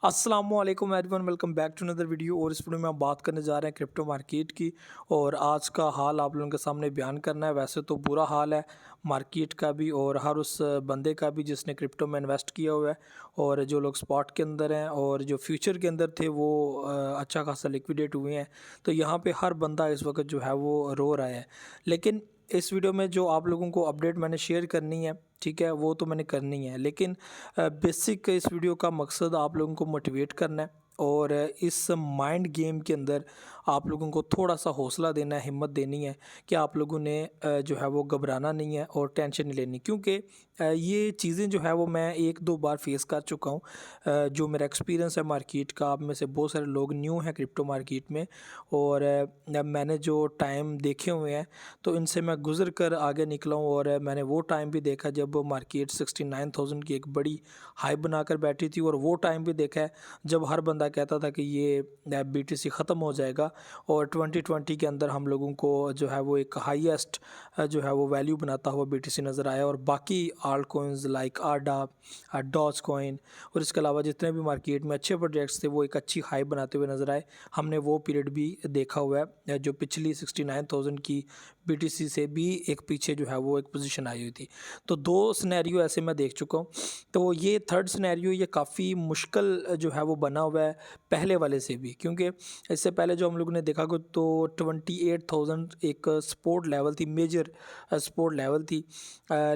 अस्सलामुअलैकुम everyone, welcome back to another video. और इस वीडियो में हम बात करने जा रहे हैं क्रिप्टो मार्केट की। और आज का हाल आप लोगों के सामने बयान करना है। वैसे तो बुरा हाल है मार्केट का भी और हर उस बंदे का भी जिसने क्रिप्टो में इन्वेस्ट किया हुआ है। और जो लोग स्पॉट के अंदर हैं और जो फ्यूचर के अंदर थे वो अच्छा खासा लिक्विडेट हुए हैं। तो यहाँ पे हर बंदा इस वक्त जो है वो रो रहा है। लेकिन इस वीडियो में जो आप लोगों को अपडेट मैंने शेयर करनी है, ठीक है, वो तो मैंने करनी है। लेकिन बेसिक इस वीडियो का मकसद आप लोगों को मोटिवेट करना है और इस माइंड गेम के अंदर आप लोगों को थोड़ा सा हौसला देना है, हिम्मत देनी है कि आप लोगों ने जो है वो घबराना नहीं है और टेंशन नहीं लेनी। क्योंकि ये चीज़ें जो है वो मैं एक दो बार फेस कर चुका हूँ। जो मेरा एक्सपीरियंस है मार्केट का, आप में से बहुत सारे लोग न्यू हैं क्रिप्टो मार्केट में और मैंने जो टाइम देखे हुए हैं तो इनसे मैं गुजर कर आगे निकला हूँ। और मैंने वो टाइम भी देखा जब मार्केट 69,000 की एक बड़ी हाई बनाकर बैठी थी, और वो टाइम भी देखा है जब हर बंदा कहता था कि ये BTC ख़त्म हो जाएगा। और 2020 के अंदर हम लोगों को जो है वो एक हाईएस्ट जो है वो वैल्यू बनाता हुआ BTC नज़र आया। और बाकी alt coins like ADA, Doge coin और इसके अलावा जितने भी मार्केट में अच्छे प्रोजेक्ट्स थे वो एक अच्छी हाई बनाते हुए नज़र आए। हमने वो पीरियड भी देखा हुआ है जो पिछली 69,000 की BTC से भी एक पीछे जो है वो एक पोजीशन आई हुई थी। तो दो सिनेरियो ऐसे मैं देख चुका हूँ। तो ये थर्ड सिनेरियो ये काफ़ी मुश्किल जो है वो बना हुआ है पहले वाले से भी, क्योंकि इससे पहले जो हम लोगों ने देखा को तो 28,000 एक सपोर्ट लेवल थी, मेजर सपोर्ट लेवल थी।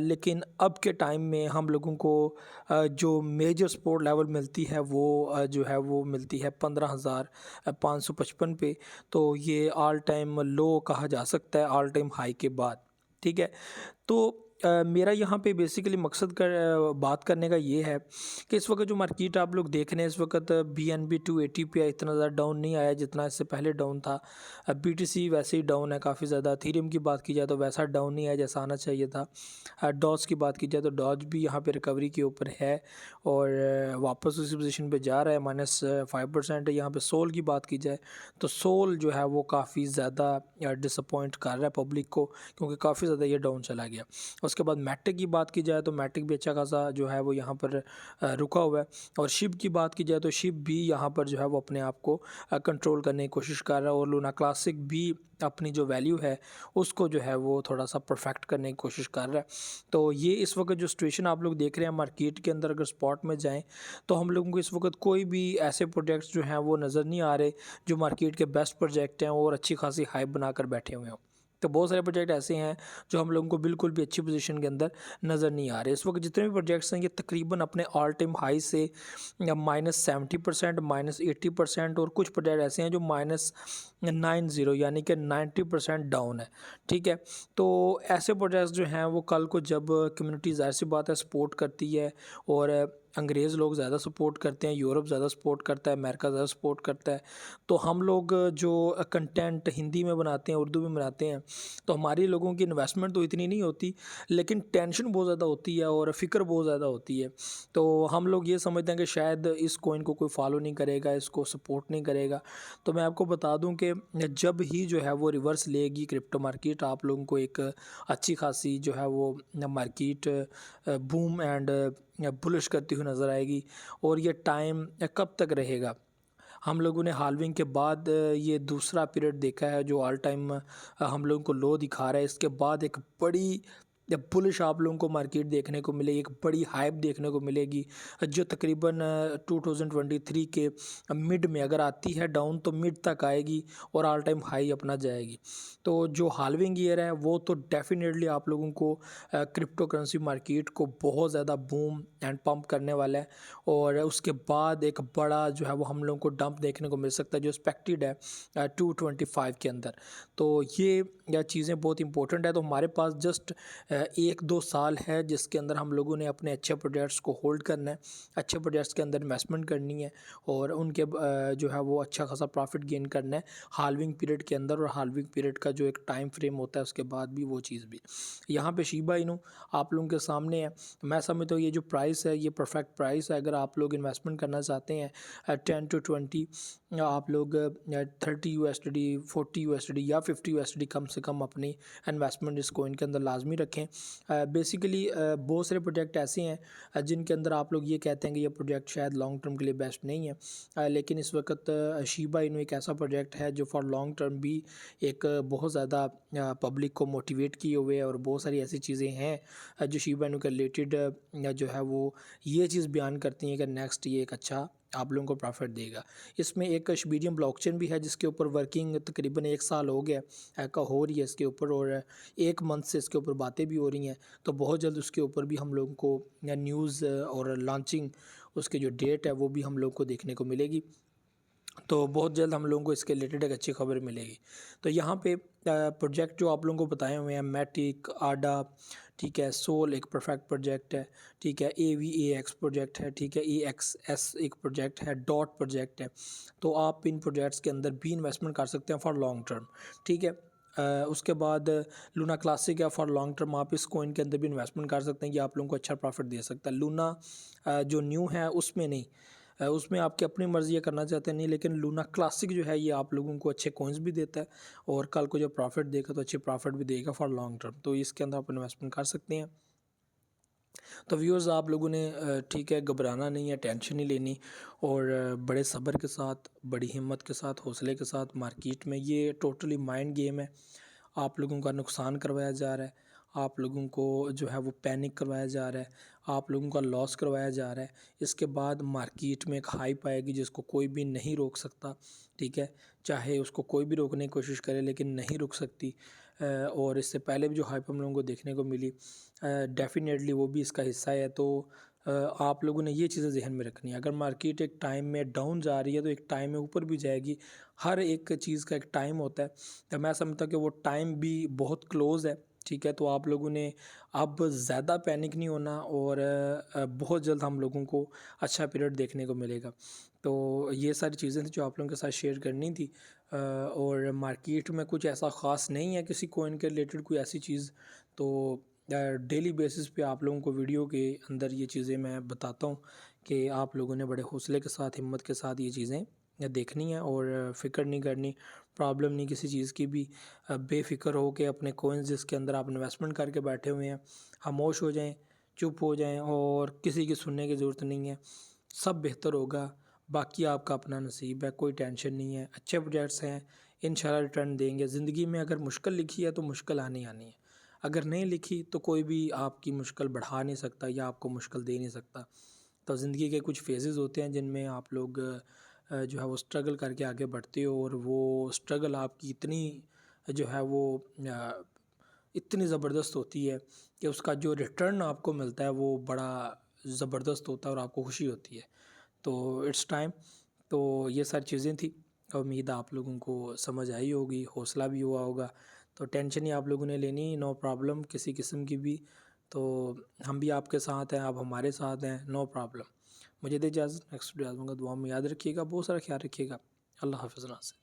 लेकिन अब के टाइम में हम लोगों को जो मेजर सपोर्ट लेवल मिलती है वो जो है वो मिलती है 15,555 पे। तो ये ऑल टाइम लो कहा जा सकता है ऑल टाइम हाई के बाद, ठीक है। तो मेरा यहाँ पे बेसिकली मकसद बात करने का ये है कि इस वक्त जो मार्केट आप लोग देख रहे हैं, इस वक्त BNB 280 पे इतना ज़्यादा डाउन नहीं आया जितना इससे पहले डाउन था। BTC वैसे ही डाउन है काफ़ी ज़्यादा। थीरियम की बात की जाए तो वैसा डाउन नहीं आया जैसा आना चाहिए था। डॉज की बात की जाए तो डॉज भी यहाँ पे रिकवरी के ऊपर है और वापस उसी पोजीशन पे जा रहा है, -5% है। यहाँ पे सोल की बात की जाए तो सोल जो है वो काफ़ी ज़्यादा डिसअपॉइंट कर रहा है पब्लिक को, क्योंकि काफ़ी ज़्यादा ये डाउन चला गया। उसके बाद मैटिक की बात की जाए तो मैटिक भी अच्छा खासा जो है वो यहाँ पर रुका हुआ है। और शिप की बात की जाए तो शिप भी यहाँ पर जो है वो अपने आप को कंट्रोल करने की कोशिश कर रहा है। और लूना क्लासिक भी अपनी जो वैल्यू है उसको जो है वो थोड़ा सा परफेक्ट करने की कोशिश कर रहा है। तो ये इस वक्त जो सिचुएशन आप लोग देख रहे हैं मार्केट के अंदर, अगर स्पॉट में जाएं तो हम लोगों को इस वक्त कोई भी ऐसे प्रोजेक्ट्स जो हैं वो नज़र नहीं आ रहे जो मार्केट के बेस्ट प्रोजेक्ट हैं और अच्छी खासी हाइप बनाकर बैठे हुए हों। तो बहुत सारे प्रोजेक्ट ऐसे हैं जो हम लोगों को बिल्कुल भी अच्छी पोजीशन के अंदर नज़र नहीं आ रहे। इस वक्त जितने भी प्रोजेक्ट्स हैं ये तकरीबन अपने ऑल टाइम हाई से -70%, -80%, और कुछ प्रोजेक्ट ऐसे हैं जो -90 यानी कि 90% डाउन है, ठीक है। तो ऐसे प्रोजेक्ट्स जो हैं वो कल को जब कम्युनिटी ज़ाहिर सी बात है सपोर्ट करती है, और अंग्रेज़ लोग ज़्यादा सपोर्ट करते हैं, यूरोप ज़्यादा सपोर्ट करता है, अमेरिका ज़्यादा सपोर्ट करता है, तो हम लोग जो कंटेंट हिंदी में बनाते हैं, उर्दू में बनाते हैं, तो हमारी लोगों की इन्वेस्टमेंट तो इतनी नहीं होती, लेकिन टेंशन बहुत ज़्यादा होती है और फ़िक्र बहुत ज़्यादा होती है। तो हम लोग ये समझते हैं कि शायद इस कॉइन को कोई फॉलो नहीं करेगा, इसको सपोर्ट नहीं करेगा। तो मैं आपको बता दूं कि जब ही जो है वो रिवर्स लेगी क्रिप्टो मार्केट, आप लोगों को एक अच्छी खासी जो है वो मार्केट बूम एंड बुलिश करती हुई नज़र आएगी। और ये टाइम कब तक रहेगा? हम लोगों ने हाल्विंग के बाद ये दूसरा पीरियड देखा है जो ऑल टाइम हम लोगों को लो दिखा रहा है। इसके बाद एक बड़ी बुलिश आप लोगों को मार्केट देखने को मिलेगी, एक बड़ी हाइप देखने को मिलेगी जो तकरीबन 2023 के मिड में अगर आती है डाउन तो मिड तक आएगी और ऑल टाइम हाई अपना जाएगी। तो जो हाल्विंग ईयर है वो तो डेफिनेटली आप लोगों को क्रिप्टो करेंसी मार्केट को बहुत ज़्यादा बूम एंड पंप करने वाला है। और उसके बाद एक बड़ा जो है वो हम लोगों को डंप देखने को मिल सकता है जो एक्सपेक्टेड है 225 के अंदर। तो ये चीज़ें बहुत इंपॉर्टेंट है। तो हमारे पास जस्ट 1-2 साल है जिसके अंदर हम लोगों ने अपने अच्छे प्रोजेक्ट्स को होल्ड करना है, अच्छे प्रोजेक्ट्स के अंदर इन्वेस्टमेंट करनी है और उनके जो है वो अच्छा खासा प्रॉफिट गेन करना है हाल्विंग पीरियड के अंदर। और हाल्विंग पीरियड का जो एक टाइम फ्रेम होता है उसके बाद भी वो चीज़ भी यहाँ पे शिबा इनू आप लोगों के सामने है। मैं समझता हूँ ये जो प्राइस है ये परफेक्ट प्राइस है। अगर आप लोग इन्वेस्टमेंट करना चाहते हैं 10 to 20, आप लोग 30 USD, 40 USD या 50 USD कम से कम अपनी इन्वेस्टमेंट इस कॉइन के अंदर लाजमी रखें। देखें। बेसिकली बहुत सारे प्रोजेक्ट ऐसे हैं जिनके अंदर आप लोग ये कहते हैं कि ये प्रोजेक्ट शायद लॉन्ग टर्म के लिए बेस्ट नहीं है, लेकिन इस वक्त शिबा इनू एक ऐसा प्रोजेक्ट है जो फॉर लॉन्ग टर्म भी एक बहुत ज़्यादा पब्लिक को मोटिवेट किए हुए है, और बहुत सारी ऐसी चीज़ें हैं जो शिबा इनू के रिलेटेड जो है वो ये चीज़ बयान करती हैं कि नेक्स्ट ये एक अच्छा आप लोगों को प्रॉफिट देगा। इसमें एक शबीडियम ब्लॉकचेन भी है जिसके ऊपर वर्किंग तकरीबन 1 साल हो गया का हो रही है इसके ऊपर, और 1 मंथ से इसके ऊपर बातें भी हो रही हैं। तो बहुत जल्द उसके ऊपर भी हम लोगों को न्यूज़ और लॉन्चिंग उसकी जो डेट है वो भी हम लोग को देखने को मिलेगी। तो बहुत जल्द हम लोगों को इसके रिलेटेड एक अच्छी खबर मिलेगी। तो यहाँ पे प्रोजेक्ट जो आप लोगों को बताए हुए हैं, मैटिक, आडा, ठीक है, सोल एक परफेक्ट प्रोजेक्ट है, ठीक है, AVAX प्रोजेक्ट है, ठीक है, EXS एक प्रोजेक्ट है, डॉट प्रोजेक्ट है। तो आप इन प्रोजेक्ट्स के अंदर भी इन्वेस्टमेंट कर सकते हैं फॉर लॉन्ग टर्म, ठीक है। उसके बाद लूना क्लासिक है फॉर लॉन्ग टर्म, आप इस कॉइन के अंदर भी इन्वेस्टमेंट कर सकते हैं, ये आप लोगों को अच्छा प्रॉफिट दे सकता है। लूना जो न्यू है उसमें नहीं, उसमें आपकी अपनी मर्ज़ी ये करना चाहते हैं नहीं, लेकिन लूना क्लासिक जो है ये आप लोगों को अच्छे कॉइन्स भी देता है, और कल को जब प्रॉफिट देगा तो अच्छे प्रॉफिट भी देगा फॉर लॉन्ग टर्म, तो इसके अंदर आप इन्वेस्टमेंट कर सकते हैं। तो व्यूअर्स आप लोगों ने ठीक है, घबराना नहीं है, टेंशन नहीं लेनी, और बड़े सब्र के साथ, बड़ी हिम्मत के साथ, हौसले के साथ मार्केट में, ये टोटली माइंड गेम है। आप लोगों का नुकसान करवाया जा रहा है, आप लोगों को जो है वो पैनिक करवाया जा रहा है, आप लोगों का लॉस करवाया जा रहा है। इसके बाद मार्केट में एक हाइप आएगी जिसको कोई भी नहीं रोक सकता, ठीक है, चाहे उसको कोई भी रोकने की कोशिश करे लेकिन नहीं रुक सकती। और इससे पहले भी जो हाइप हम लोगों को देखने को मिली, डेफिनेटली वो भी इसका हिस्सा है। तो आप लोगों ने ये चीज़ें ज़हन में रखनी है, अगर मार्केट एक टाइम में डाउन जा रही है तो एक टाइम में ऊपर भी जाएगी। हर एक चीज़ का एक टाइम होता है, तो मैं समझता हूँ कि वो टाइम भी बहुत क्लोज़ है, ठीक है। तो आप लोगों ने अब ज़्यादा पैनिक नहीं होना, और बहुत जल्द हम लोगों को अच्छा पीरियड देखने को मिलेगा। तो ये सारी चीज़ें थी जो आप लोगों के साथ शेयर करनी थी। और मार्केट में कुछ ऐसा ख़ास नहीं है किसी कॉइन के रिलेटेड कोई ऐसी चीज़, तो डेली बेसिस पे आप लोगों को वीडियो के अंदर ये चीज़ें मैं बताता हूँ कि आप लोगों ने बड़े हौसले के साथ, हिम्मत के साथ ये चीज़ें देखनी है, और फ़िक्र नहीं करनी, प्रॉब्लम नहीं किसी चीज़ की भी। बेफ़िक्र हो के अपने कॉइन्स जिसके अंदर आप इन्वेस्टमेंट करके बैठे हुए हैं, खामोश हो जाएं, चुप हो जाएं, और किसी की सुनने की ज़रूरत नहीं है। सब बेहतर होगा, बाकी आपका अपना नसीब है, कोई टेंशन नहीं है। अच्छे प्रोजेक्ट्स हैं, इंशाल्लाह रिटर्न देंगे। ज़िंदगी में अगर मुश्किल लिखी है तो मुश्किल आनी आनी है, अगर नहीं लिखी तो कोई भी आपकी मुश्किल बढ़ा नहीं सकता या आपको मुश्किल दे नहीं सकता। तो ज़िंदगी के कुछ फेजेस होते हैं जिनमें आप लोग जो है वो स्ट्रगल करके आगे बढ़ते हो, और वो स्ट्रगल आपकी इतनी जो है वो इतनी ज़बरदस्त होती है कि उसका जो रिटर्न आपको मिलता है वो बड़ा ज़बरदस्त होता है और आपको खुशी होती है। तो इट्स टाइम, तो ये सारी चीज़ें थी। उम्मीद है आप लोगों को समझ आई होगी, हौसला भी हुआ होगा। तो टेंशन ही आप लोगों ने लेनी, नो प्रॉब्लम किसी किस्म की भी। तो हम भी आपके साथ हैं, आप हमारे साथ हैं, नो प्रॉब्लम। मुझे दे इजाज़त, नेक्स्ट वीडियो आ जाऊँगा। दुआ में याद रखिएगा, बहुत सारा ख्याल रखिएगा। अल्लाह हाफ़िज़। नाज़िर।